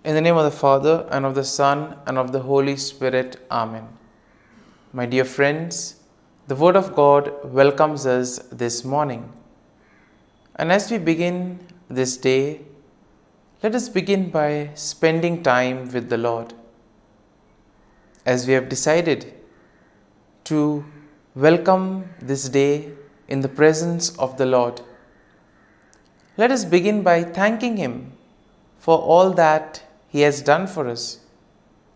In the name of the Father, and of the Son, and of the Holy Spirit. Amen. My dear friends, the Word of God welcomes us this morning. And as we begin this day, let us begin by spending time with the Lord. As we have decided to welcome this day in the presence of the Lord, let us begin by thanking Him for all that He has done for us,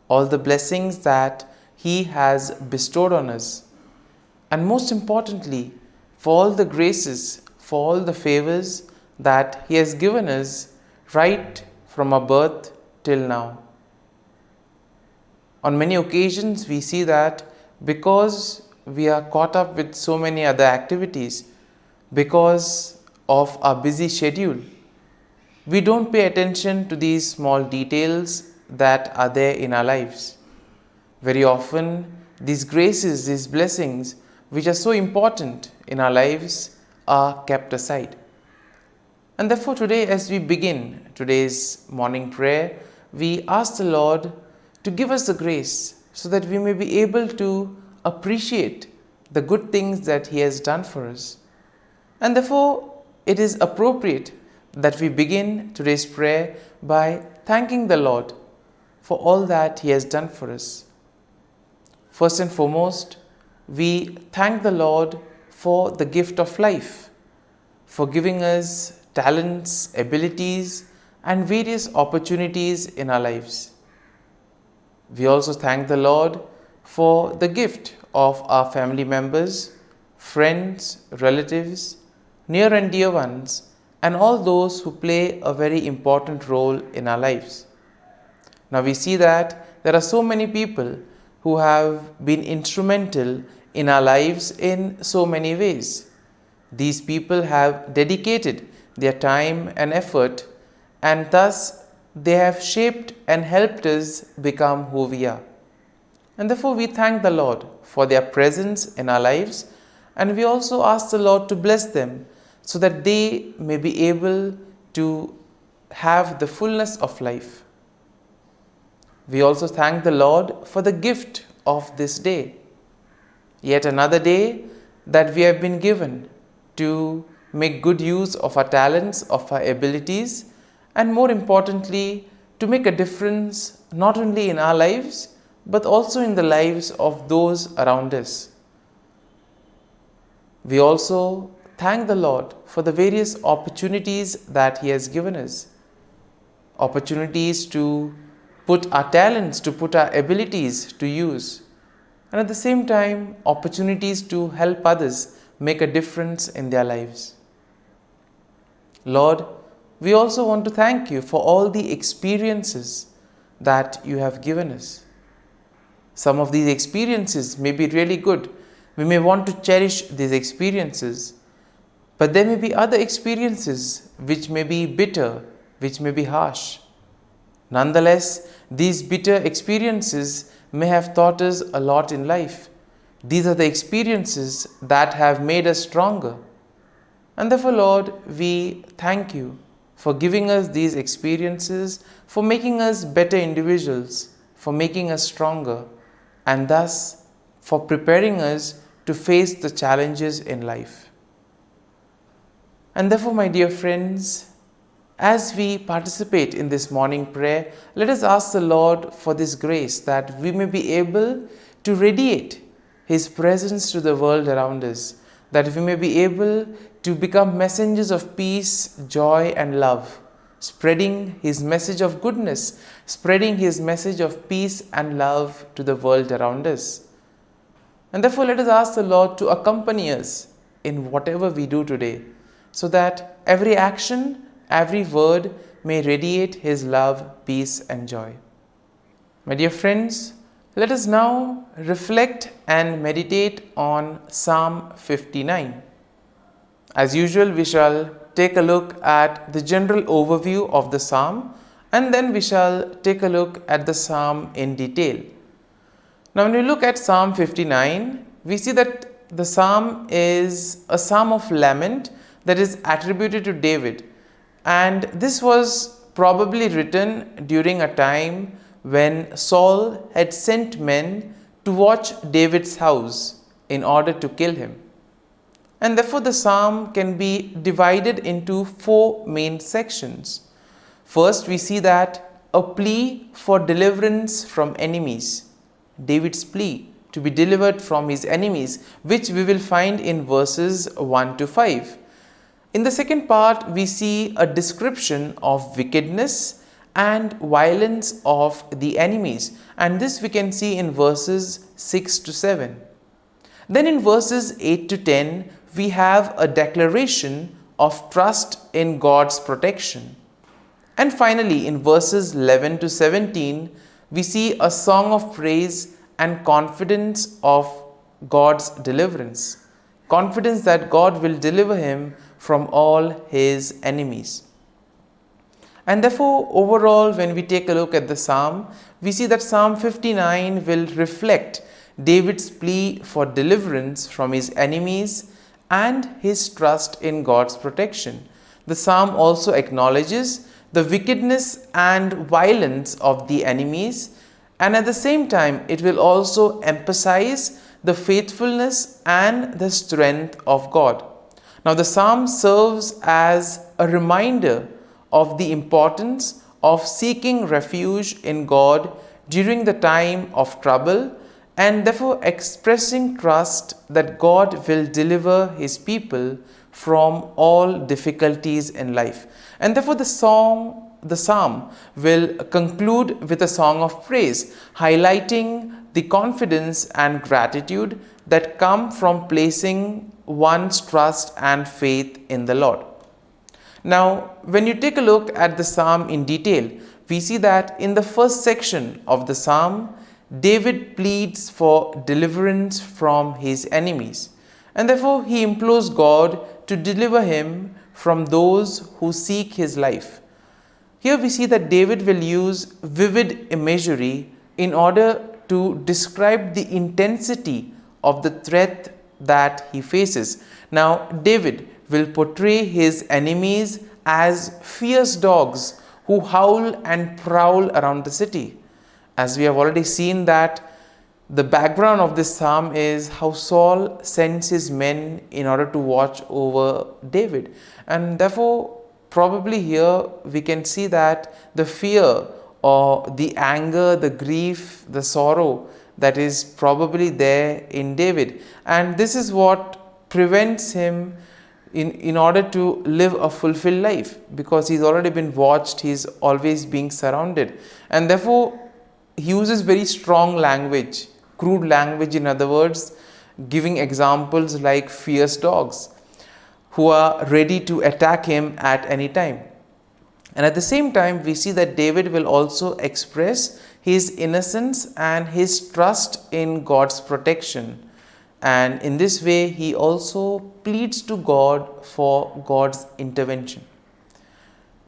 all the blessings that He has bestowed on us, and most importantly, for all the graces, for all the favors that He has given us right from our birth till now. On many occasions, we see that because we are caught up with so many other activities, because of our busy schedule, we don't pay attention to these small details that are there in our lives. Very often, these graces, these blessings, which are so important in our lives, are kept aside. And therefore, today, as we begin today's morning prayer, we ask the Lord to give us the grace so that we may be able to appreciate the good things that He has done for us. And therefore, it is appropriate that we begin today's prayer by thanking the Lord for all that He has done for us. First and foremost, we thank the Lord for the gift of life, for giving us talents, abilities, and various opportunities in our lives. We also thank the Lord for the gift of our family members, friends, relatives, near and dear ones, and all those who play a very important role in our lives. Now we see that there are so many people who have been instrumental in our lives in so many ways. These people have dedicated their time and effort, and thus they have shaped and helped us become who we are. And therefore we thank the Lord for their presence in our lives, and we also ask the Lord to bless them so that they may be able to have the fullness of life. We also thank the Lord for the gift of this day, yet another day that we have been given to make good use of our talents, of our abilities, and more importantly, to make a difference not only in our lives, but also in the lives of those around us. We also thank the Lord for the various opportunities that He has given us. Opportunities to put our talents, to put our abilities to use. And at the same time, opportunities to help others make a difference in their lives. Lord, we also want to thank You for all the experiences that You have given us. Some of these experiences may be really good. We may want to cherish these experiences. But there may be other experiences which may be bitter, which may be harsh. Nonetheless, these bitter experiences may have taught us a lot in life. These are the experiences that have made us stronger. And therefore, Lord, we thank You for giving us these experiences, for making us better individuals, for making us stronger, and thus for preparing us to face the challenges in life. And therefore, my dear friends, as we participate in this morning prayer, let us ask the Lord for this grace that we may be able to radiate His presence to the world around us, that we may be able to become messengers of peace, joy, and love, spreading His message of goodness, spreading His message of peace and love to the world around us. And therefore, let us ask the Lord to accompany us in whatever we do today, so that every action, every word may radiate His love, peace, and joy. My dear friends, let us now reflect and meditate on Psalm 59. As usual, we shall take a look at the general overview of the psalm, and then we shall take a look at the psalm in detail. Now, when we look at Psalm 59, we see that the psalm is a psalm of lament that is attributed to David. And this was probably written during a time when Saul had sent men to watch David's house in order to kill him. And therefore the psalm can be divided into four main sections. First, we see that a plea for deliverance from enemies. David's plea to be delivered from his enemies, which we will find in verses 1 to 5. In the second part, we see a description of wickedness and violence of the enemies, and this we can see in verses 6 to 7. Then in verses 8 to 10, we have a declaration of trust in God's protection. And finally, in verses 11 to 17, we see a song of praise and confidence of God's deliverance. Confidence that God will deliver him from all his enemies. And therefore, overall, when we take a look at the psalm, we see that Psalm 59 will reflect David's plea for deliverance from his enemies and his trust in God's protection. The psalm also acknowledges the wickedness and violence of the enemies, and at the same time, it will also emphasize the faithfulness and the strength of God. Now, the psalm serves as a reminder of the importance of seeking refuge in God during the time of trouble, and therefore expressing trust that God will deliver his people from all difficulties in life. And therefore the psalm will conclude with a song of praise, highlighting the confidence and gratitude that come from placing one's trust and faith in the Lord. Now, when you take a look at the psalm in detail, we see that in the first section of the psalm, David pleads for deliverance from his enemies, and therefore he implores God to deliver him from those who seek his life. Here we see that David will use vivid imagery in order to describe the intensity of the threat that he faces. Now, David will portray his enemies as fierce dogs who howl and prowl around the city. As we have already seen that the background of this psalm is how Saul sends his men in order to watch over David. And therefore, probably here we can see that the fear or the anger, the grief, the sorrow that is probably there in David. And this is what prevents him in order to live a fulfilled life, because he's already been watched, he's always being surrounded. And therefore, he uses very strong language, crude language, in other words, giving examples like fierce dogs who are ready to attack him at any time. And at the same time, we see that David will also express his innocence and his trust in God's protection. And in this way, he also pleads to God for God's intervention.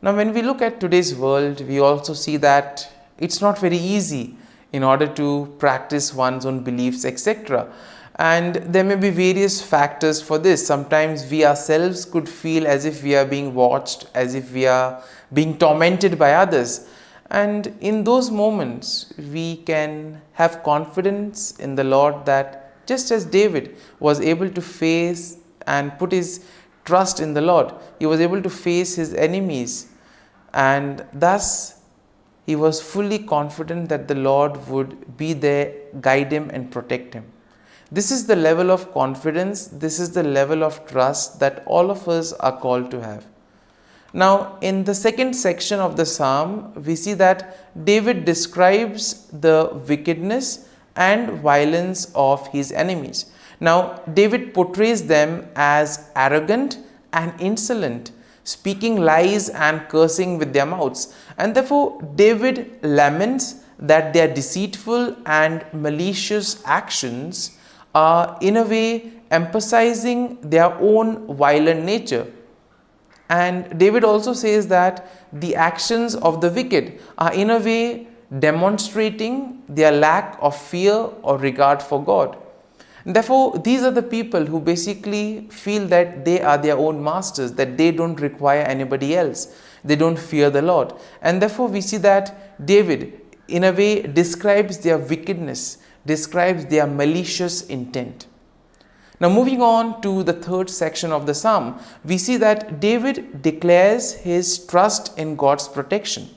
Now, when we look at today's world, we also see that it's not very easy in order to practice one's own beliefs, etc. And there may be various factors for this. Sometimes we ourselves could feel as if we are being watched, as if we are being tormented by others. And in those moments, we can have confidence in the Lord that just as David was able to face and put his trust in the Lord, he was able to face his enemies, and thus he was fully confident that the Lord would be there, guide him and protect him. This is the level of confidence, this is the level of trust that all of us are called to have. Now, in the second section of the psalm, we see that David describes the wickedness and violence of his enemies. Now, David portrays them as arrogant and insolent, speaking lies and cursing with their mouths. And therefore, David laments that their deceitful and malicious actions are in a way emphasizing their own violent nature. And David also says that the actions of the wicked are in a way demonstrating their lack of fear or regard for God. Therefore, these are the people who basically feel that they are their own masters, that they don't require anybody else. They don't fear the Lord. And therefore, we see that David, in a way, describes their wickedness, describes their malicious intent. Now, moving on to the third section of the psalm, we see that David declares his trust in God's protection.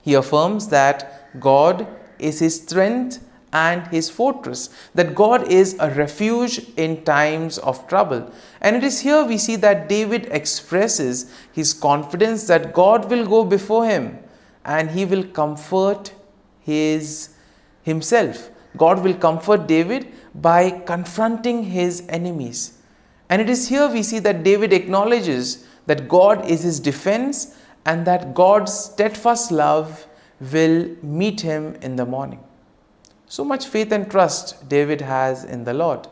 He affirms that God is his strength and his fortress, that God is a refuge in times of trouble. And it is here we see that David expresses his confidence that God will go before him and he will comfort himself. God will comfort David by confronting his enemies. And it is here we see that David acknowledges that God is his defense and that God's steadfast love will meet him in the morning. So much faith and trust David has in the Lord.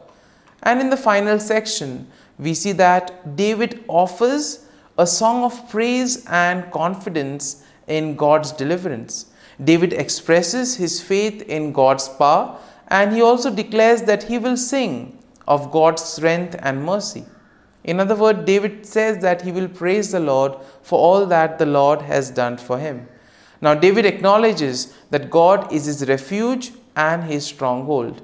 And in the final section, we see that David offers a song of praise and confidence in God's deliverance. David expresses his faith in God's power, and he also declares that he will sing of God's strength and mercy. In other words, David says that he will praise the Lord for all that the Lord has done for him. Now, David acknowledges that God is his refuge and his stronghold,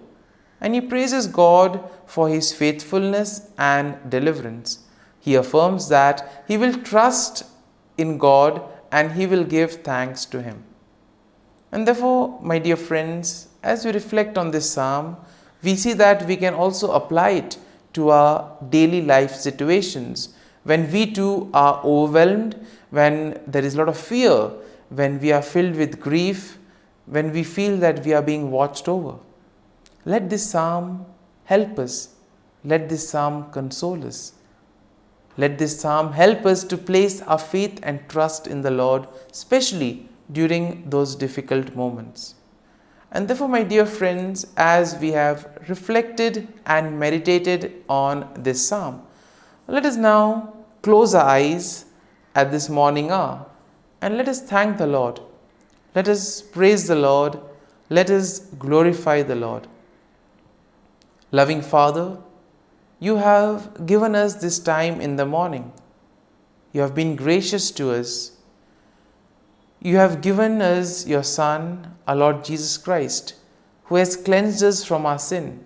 and he praises God for his faithfulness and deliverance. He affirms that he will trust in God and he will give thanks to him. And therefore, my dear friends, as we reflect on this psalm, we see that we can also apply it to our daily life situations. When we too are overwhelmed, when there is a lot of fear, when we are filled with grief, when we feel that we are being watched over. Let this psalm help us. Let this psalm console us. Let this psalm help us to place our faith and trust in the Lord, especially during those difficult moments. And therefore, my dear friends, as we have reflected and meditated on this psalm, let us now close our eyes at this morning hour and let us thank the Lord. Let us praise the Lord. Let us glorify the Lord. Loving Father, you have given us this time in the morning. You have been gracious to us. You have given us your Son, our Lord Jesus Christ, who has cleansed us from our sin.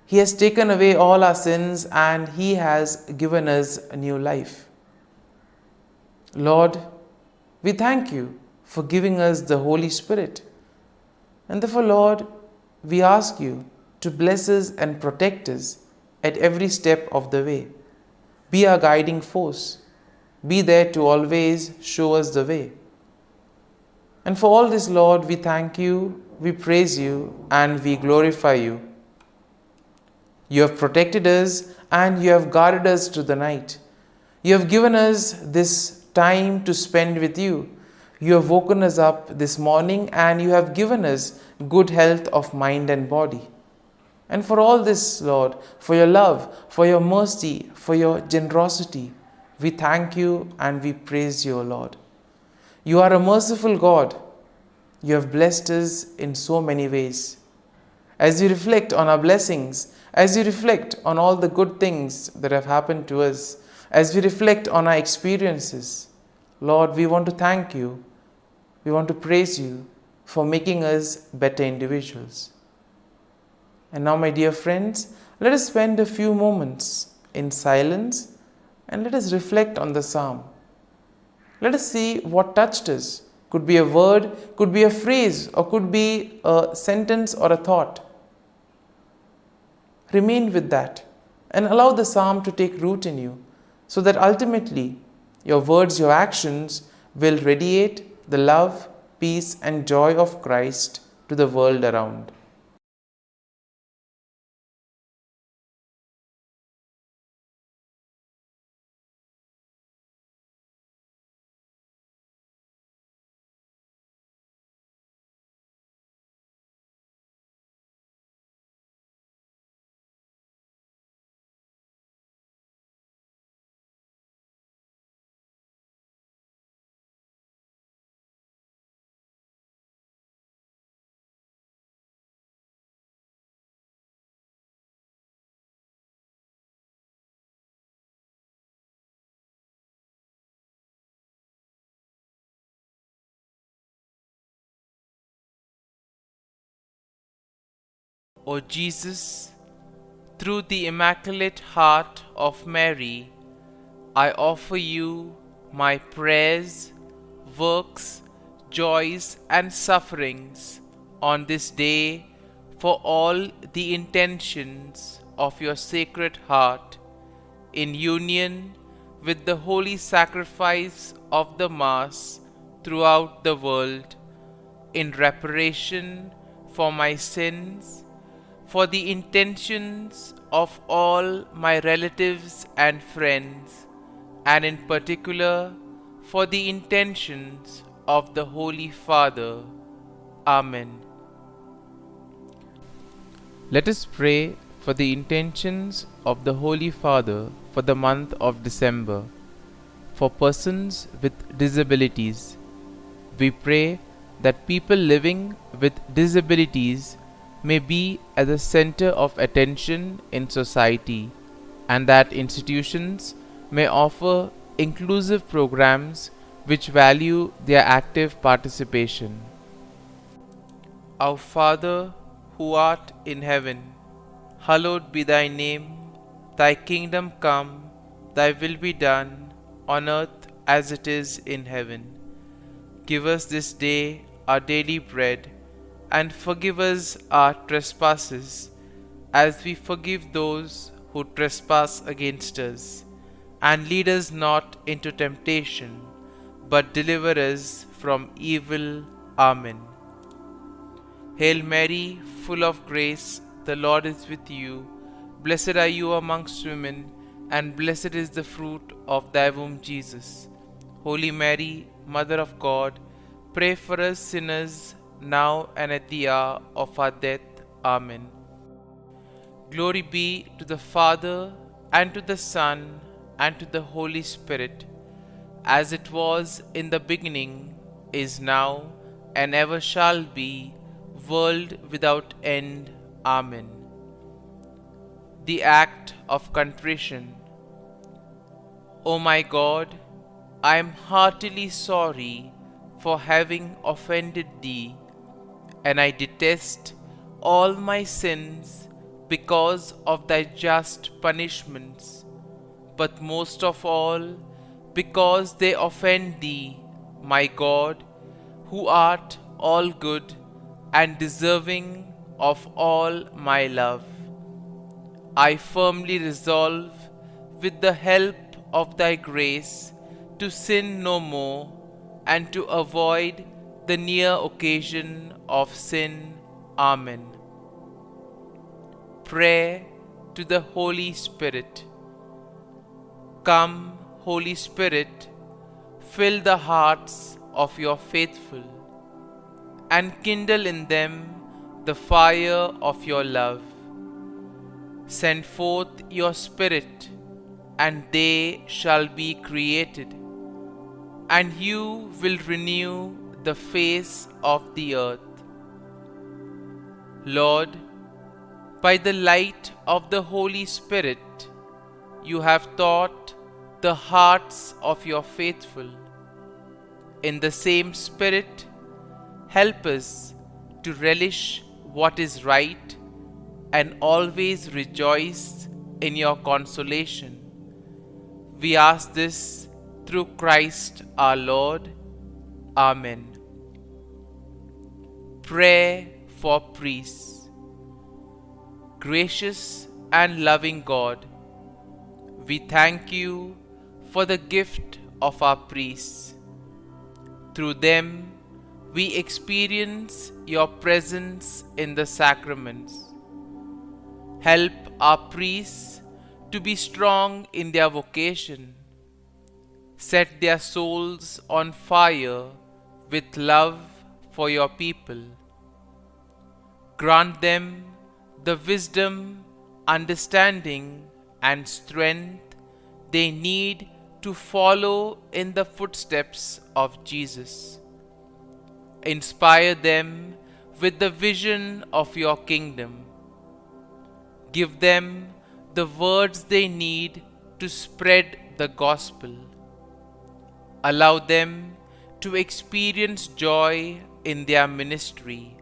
He has taken away all our sins and He has given us a new life. Lord, we thank you for giving us the Holy Spirit. And therefore, Lord, we ask you to bless us and protect us at every step of the way. Be our guiding force. Be there to always show us the way. And for all this, Lord, we thank you, we praise you, and we glorify you. You have protected us and you have guarded us through the night. You have given us this time to spend with you. You have woken us up this morning and you have given us good health of mind and body. And for all this, Lord, for your love, for your mercy, for your generosity, we thank you and we praise you, O Lord. You are a merciful God. You have blessed us in so many ways. As we reflect on our blessings, as we reflect on all the good things that have happened to us, as we reflect on our experiences, Lord, we want to thank you. We want to praise you for making us better individuals. And now, my dear friends, let us spend a few moments in silence and let us reflect on the psalm. Let us see what touched us. Could be a word, could be a phrase, or could be a sentence or a thought. Remain with that and allow the psalm to take root in you so that ultimately your words, your actions will radiate the love, peace, and joy of Christ to the world around. O Jesus, through the Immaculate Heart of Mary, I offer you my prayers, works, joys, and sufferings on this day for all the intentions of your Sacred Heart, in union with the holy sacrifice of the Mass throughout the world, in reparation for my sins, for the intentions of all my relatives and friends, and in particular for the intentions of the Holy Father. Amen. Let us pray for the intentions of the Holy Father for the month of December. For persons with disabilities, we pray that people living with disabilities may be at the center of attention in society, and that institutions may offer inclusive programs which value their active participation. Our Father, who art in heaven, hallowed be thy name. Thy kingdom come, thy will be done, on earth as it is in heaven. Give us this day our daily bread, and forgive us our trespasses, as we forgive those who trespass against us. And lead us not into temptation, but deliver us from evil. Amen. Hail Mary, full of grace, the Lord is with you. Blessed are you amongst women, and blessed is the fruit of thy womb, Jesus. Holy Mary, Mother of God, pray for us sinners, now and at the hour of our death. Amen. Glory be to the Father, and to the Son, and to the Holy Spirit, as it was in the beginning, is now, and ever shall be, world without end. Amen. The Act of Contrition. O my God, I am heartily sorry for having offended Thee, and I detest all my sins because of Thy just punishments, but most of all because they offend Thee, my God, who art all good and deserving of all my love. I firmly resolve, with the help of Thy grace, to sin no more, and to avoid the near occasion of sin. Amen. Prayer to the Holy Spirit. Come, Holy Spirit, fill the hearts of your faithful, and kindle in them the fire of your love. Send forth your Spirit, and they shall be created, and you will renew the face of the earth. Lord, by the light of the Holy Spirit, you have taught the hearts of your faithful. In the same Spirit, help us to relish what is right and always rejoice in your consolation. We ask this through Christ our Lord. Amen. Prayer for priests. Gracious and loving God, we thank you for the gift of our priests. Through them, we experience your presence in the sacraments. Help our priests to be strong in their vocation. Set their souls on fire with love for your people. Grant them the wisdom, understanding, and strength they need to follow in the footsteps of Jesus. Inspire them with the vision of your kingdom. Give them the words they need to spread the gospel. Allow them to experience joy in their ministry.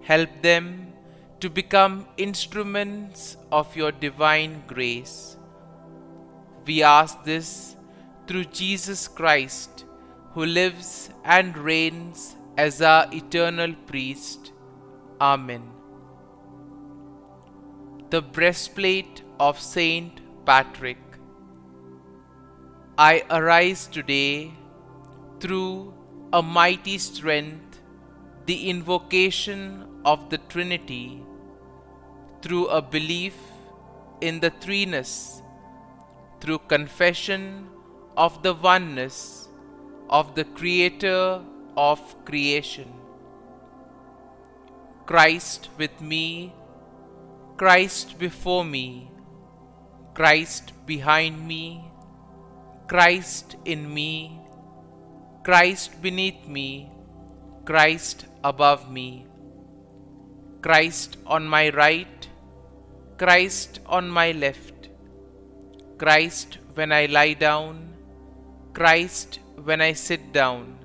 Help them to become instruments of your divine grace. We ask this through Jesus Christ, who lives and reigns as our eternal priest. Amen. The breastplate of Saint Patrick. I arise today through a mighty strength, the invocation of the Trinity, through a belief in the threeness, through confession of the oneness of the Creator of creation. Christ with me, Christ before me, Christ behind me, Christ in me, Christ beneath me, Christ above me, Christ on my right, Christ on my left, Christ when I lie down, Christ when I sit down,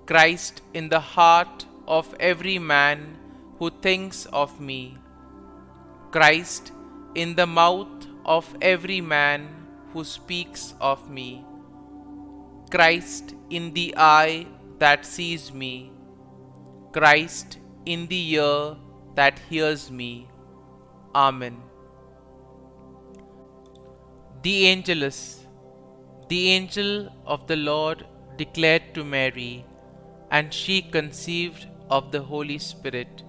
Christ in the heart of every man who thinks of me, Christ in the mouth of every man who speaks of me, Christ in the eye that sees me, Christ in the ear that hears me. Amen. The Angelus. The angel of the Lord declared to Mary, and she conceived of the Holy Spirit.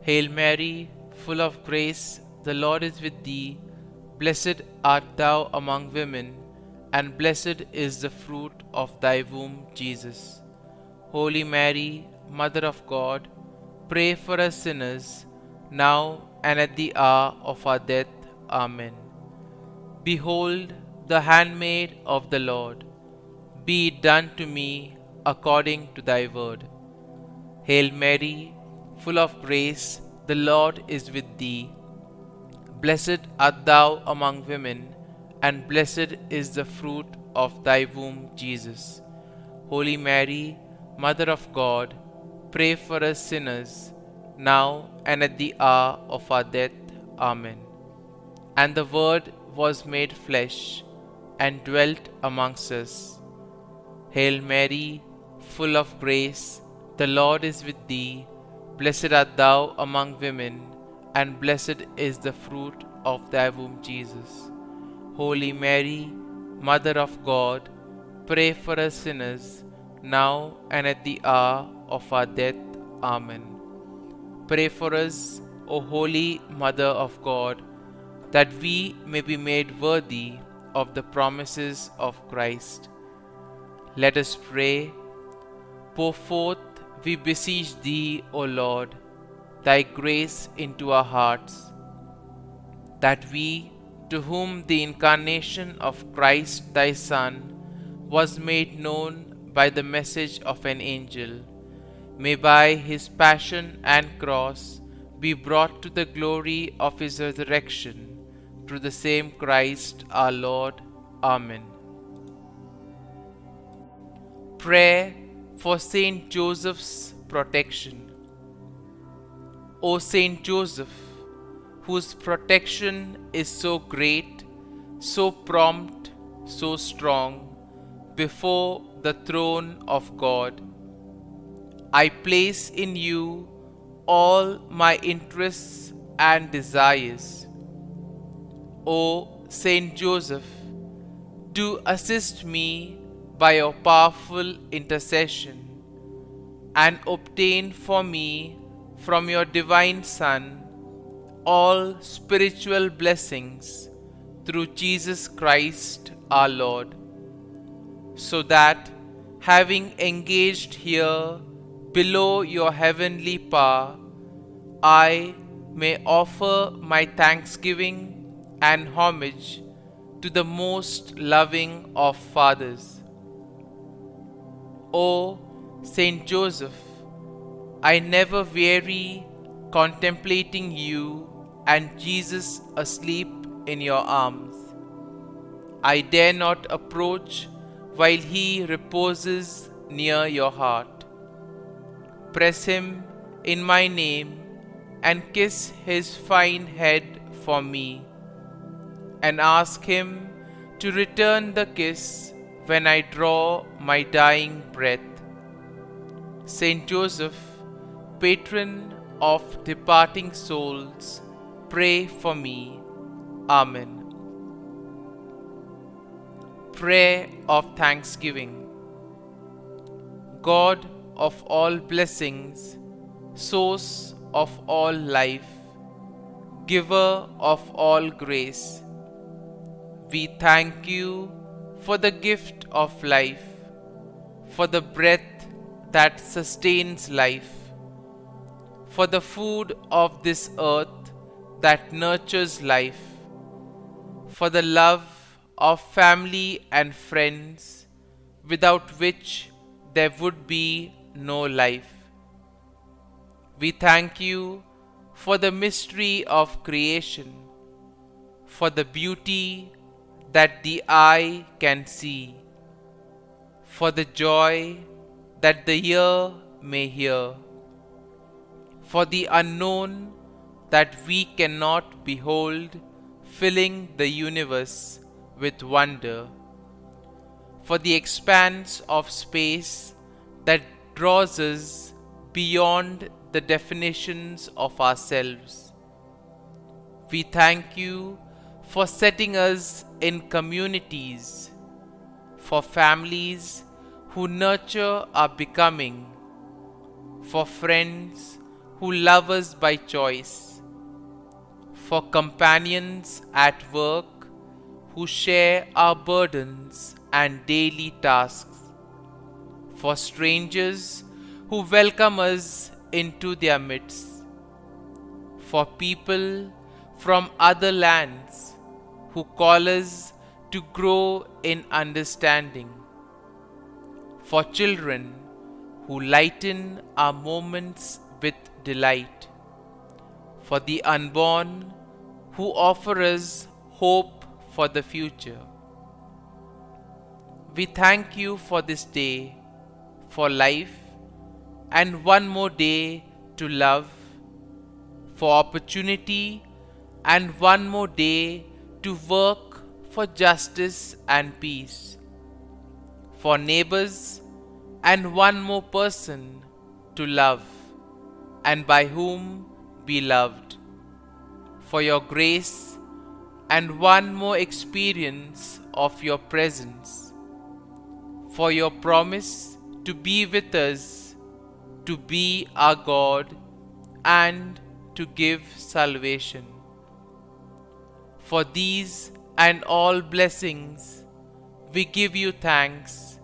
Hail Mary, full of grace, the Lord is with thee. Blessed art thou among women, and blessed is the fruit of thy womb, Jesus. Holy Mary, Mother of God, pray for us sinners, now and at the hour of our death. Amen. Behold, the handmaid of the Lord, be it done to me according to thy word. Hail Mary, full of grace, the Lord is with thee. Blessed art thou among women, and blessed is the fruit of thy womb, Jesus. Holy Mary, Mother of God, pray for us sinners, now and at the hour of our death. Amen. And the Word was made flesh, and dwelt amongst us. Hail Mary, full of grace, the Lord is with thee. Blessed art thou among women, and blessed is the fruit of thy womb, Jesus. Holy Mary, Mother of God, pray for us sinners, now and at the hour of our death. Amen. Pray for us, O Holy Mother of God, that we may be made worthy of the promises of Christ. Let us pray. Pour forth, we beseech thee, O Lord, thy grace into our hearts, that we, to whom the incarnation of Christ thy Son was made known by the message of an angel, may by his passion and cross be brought to the glory of his resurrection, through the same Christ our Lord. Amen. Prayer for Saint Joseph's protection. O Saint Joseph, whose protection is so great, so prompt, so strong, before the throne of God, I place in you all my interests and desires. O Saint Joseph, do assist me by your powerful intercession, and obtain for me from your divine Son all spiritual blessings through Jesus Christ our Lord, so that, having engaged here below your heavenly power, I may offer my thanksgiving and homage to the most loving of fathers. O Saint Joseph, I never weary contemplating you and Jesus asleep in your arms. I dare not approach while he reposes near your heart. Press him in my name, and kiss his fine head for me, and ask him to return the kiss when I draw my dying breath. Saint Joseph, patron of departing souls, pray for me. Amen. Prayer of Thanksgiving. God of all blessings, source of all life, giver of all grace, we thank you for the gift of life, for the breath that sustains life, for the food of this earth that nurtures life, for the love of family and friends, without which there would be no life. We thank you for the mystery of creation, for the beauty that the eye can see, for the joy that the ear may hear, for the unknown that we cannot behold, filling the universe with wonder, for the expanse of space that draws us beyond the definitions of ourselves. We thank you for setting us in communities, for families who nurture our becoming, for friends who love us by choice, for companions at work who share our burdens and daily tasks, for strangers who welcome us into their midst, for people from other lands who call us to grow in understanding, for children who lighten our moments with delight, for the unborn who offer us hope for the future. We thank you for this day, for life, and one more day to love, for opportunity, and one more day to work for justice and peace, for neighbors, and one more person to love, and by whom be loved, for your grace, and one more experience of your presence, for your promise to be with us, to be our God, and to give salvation. For these and all blessings, we give you thanks,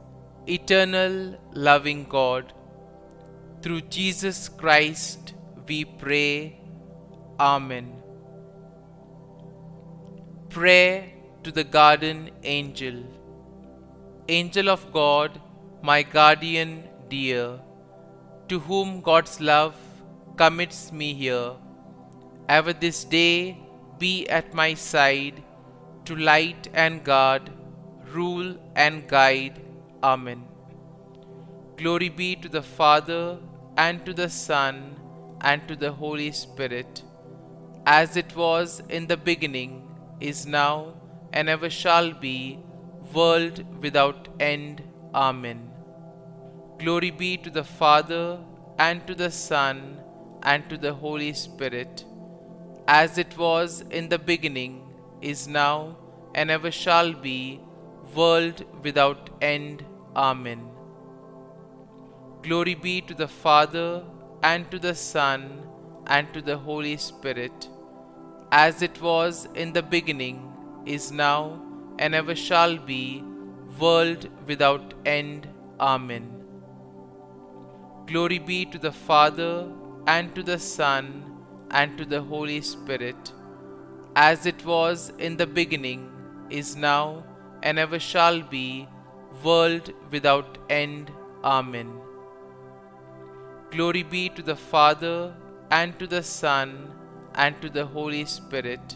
eternal loving God. Through Jesus Christ we pray. Amen. Prayer to the Guardian Angel. Angel of God, my guardian dear, to whom God's love commits me here, ever this day be at my side, to light and guard, rule and guide. Amen. Glory be to the Father, and to the Son, and to the Holy Spirit, as it was in the beginning, is now, and ever shall be, world without end. Amen. Glory be to the Father, and to the Son, and to the Holy Spirit, as it was in the beginning, is now, and ever shall be, world without end. Amen. Glory be to the Father, and to the Son, and to the Holy Spirit, as it was in the beginning, is now, and ever shall be, world without end. Amen. Glory be to the Father, and to the Son, and to the Holy Spirit, as it was in the beginning, is now, and ever shall be, world without end. Amen. Glory be to the Father, and to the Son, and to the Holy Spirit,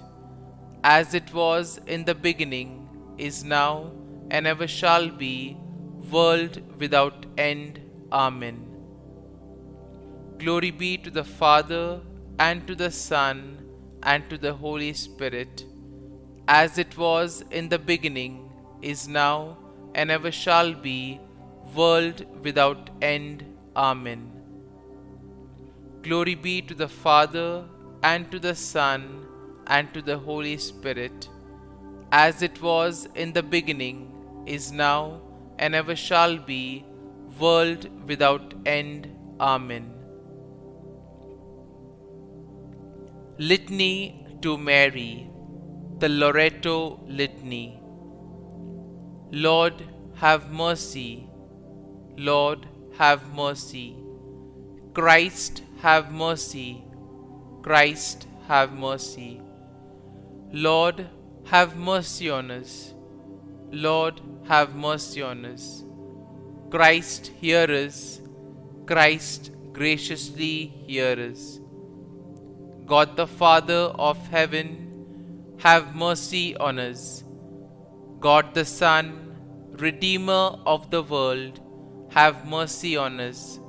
as it was in the beginning, is now, and ever shall be, world without end. Amen. Glory be to the Father, and to the Son, and to the Holy Spirit, as it was in the beginning, is now, and ever shall be, world without end. Amen. Glory be to the Father, and to the Son, and to the Holy Spirit, as it was in the beginning, is now, and ever shall be, world without end. Amen. Litany to Mary, the Loreto Litany. Lord, have mercy. Lord, have mercy. Christ, have mercy. Christ, have mercy. Lord, have mercy on us. Lord, have mercy on us. Christ, hear us. Christ, graciously hear us. God the Father of heaven, have mercy on us. God the Son, Redeemer of the world, have mercy on us.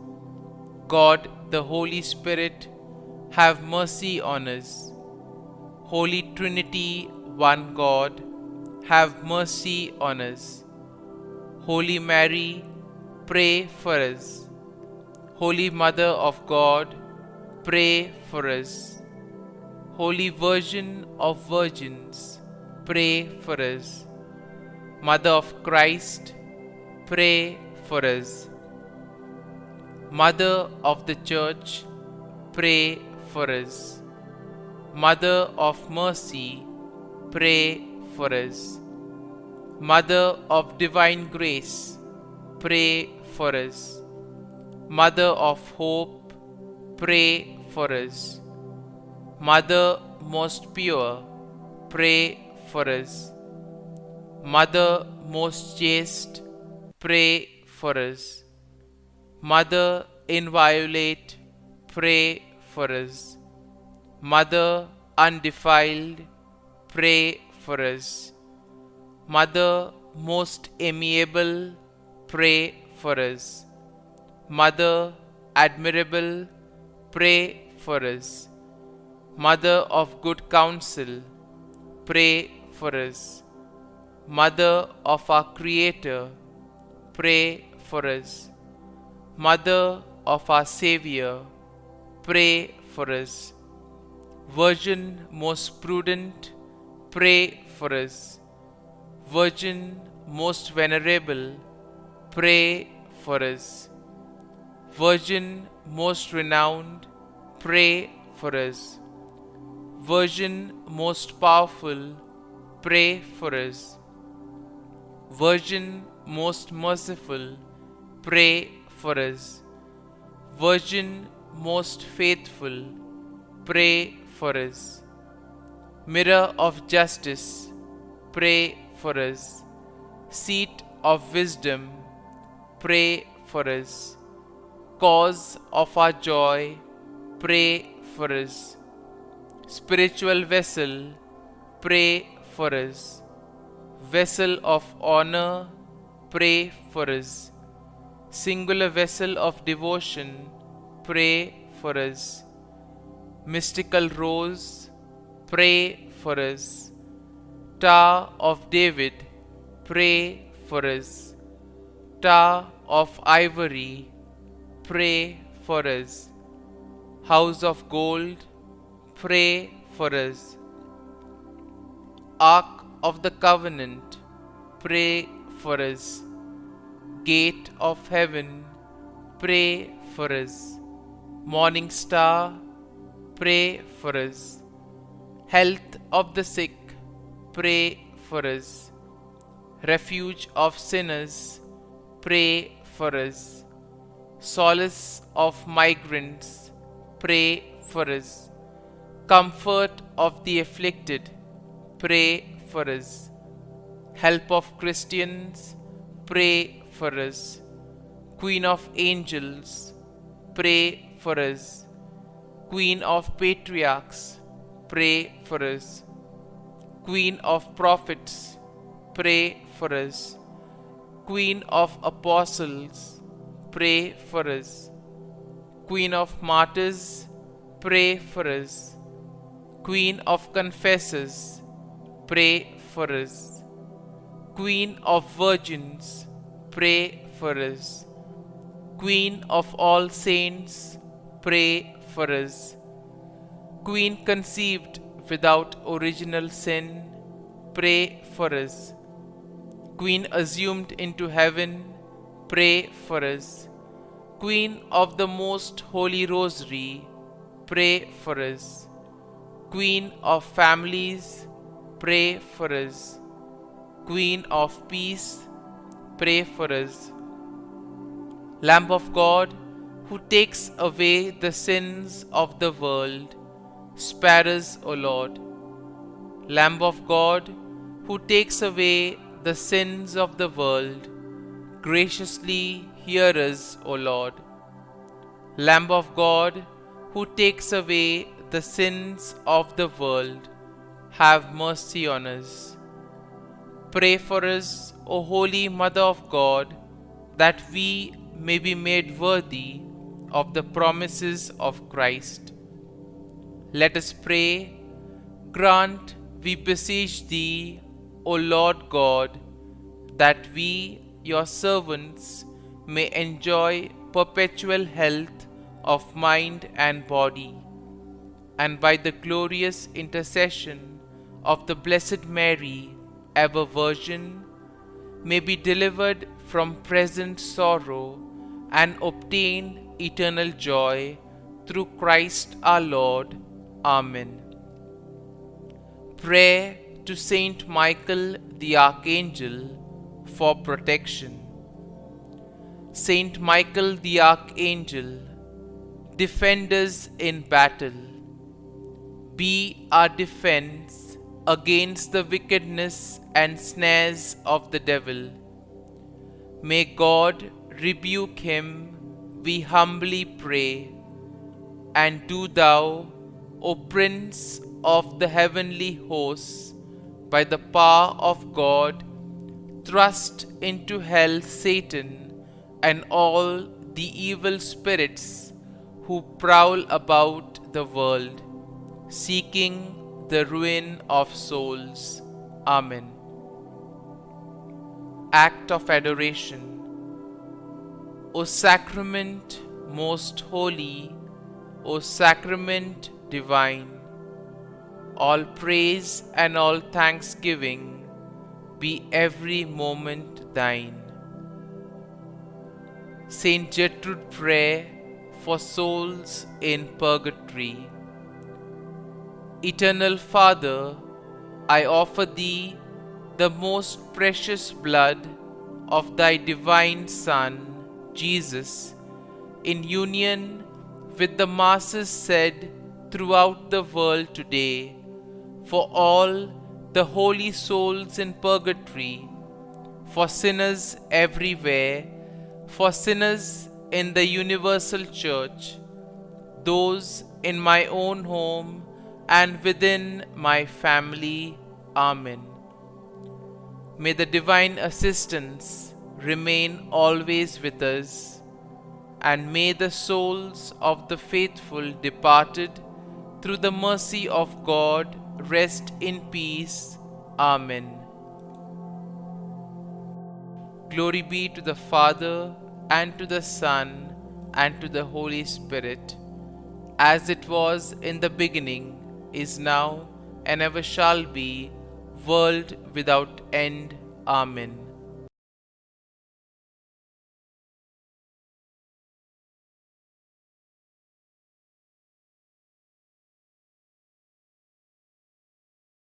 God the Holy Spirit, have mercy on us. Holy Trinity, one God, have mercy on us. Holy Mary, pray for us. Holy Mother of God, pray for us. Holy Virgin of Virgins, pray for us. Mother of Christ, pray for us. Mother of the Church, pray for us. Mother of Mercy, pray for us. Mother of Divine Grace, pray for us. Mother of Hope, pray for us. Mother most pure, pray for us. Mother most chaste, pray for us. Mother inviolate, pray for us. Mother undefiled, pray for us. Mother most amiable, pray for us. Mother admirable, pray for us. Mother of good counsel, pray for us. Mother of our Creator, pray for us. Mother of our Savior, pray for us. Virgin most prudent, pray for us. Virgin most venerable, pray for us. Virgin most renowned, pray for us. Virgin most powerful, pray for us. Virgin most merciful, pray for us. Virgin most faithful, pray for us. Mirror of justice, pray for us. Seat of wisdom, pray for us. Cause of our joy, pray for us. Spiritual vessel, pray for us. Vessel of honor, pray for us. Singular vessel of devotion, pray for us. Mystical rose, pray for us. Tower of David, pray for us. Tower of ivory, pray for us. House of gold, pray for us. Ark of the Covenant, pray for us. Gate of heaven, pray for us. Morning star, pray for us. Health of the sick, pray for us. Refuge of sinners, pray for us. Solace of migrants, pray for us. Comfort of the afflicted, pray for us. Help of Christians, pray for us. Queen of angels, pray for us. Queen of patriarchs, pray for us. Queen of prophets, pray for us. Queen of apostles, pray for us. Queen of martyrs, pray for us. Queen of Confessors, pray for us. Queen of Virgins, pray for us. Queen of all saints, pray for us. Queen conceived without original sin, pray for us. Queen assumed into heaven, pray for us. Queen of the Most Holy Rosary, pray for us. Queen of families, pray for us. Queen of peace, pray for us. Lamb of God, who takes away the sins of the world, spare us, O Lord. Lamb of God, who takes away the sins of the world, graciously hear us, O Lord. Lamb of God, who takes away the sins of the world, have mercy on us. Pray for us, O Holy Mother of God, that we may be made worthy of the promises of Christ. Let us pray. Grant, we beseech Thee, O Lord God, that we, Your servants, may enjoy perpetual health of mind and body, and by the glorious intercession of the Blessed Mary, ever Virgin, may be delivered from present sorrow and obtain eternal joy through Christ our Lord. Amen. Prayer to Saint Michael the Archangel for protection. Saint Michael the Archangel, defend us in battle. Be our defense against the wickedness and snares of the devil. May God rebuke him, we humbly pray. And do Thou, O Prince of the heavenly hosts, by the power of God, thrust into hell Satan and all the evil spirits who prowl about the world, seeking the ruin of souls. Amen. Act of Adoration. O Sacrament most holy, O Sacrament divine, all praise and all thanksgiving be every moment Thine. Saint Gertrude Prayer for souls in purgatory. Eternal Father, I offer Thee the most precious blood of Thy divine Son, Jesus, in union with the masses said throughout the world today, for all the holy souls in purgatory, for sinners everywhere, for sinners in the universal church, those in my own home and within my family. Amen. May the divine assistance remain always with us, and may the souls of the faithful departed through the mercy of God rest in peace. Amen. Glory be to the Father, and to the Son, and to the Holy Spirit, as it was in the beginning, is now, and ever shall be, world without end. Amen.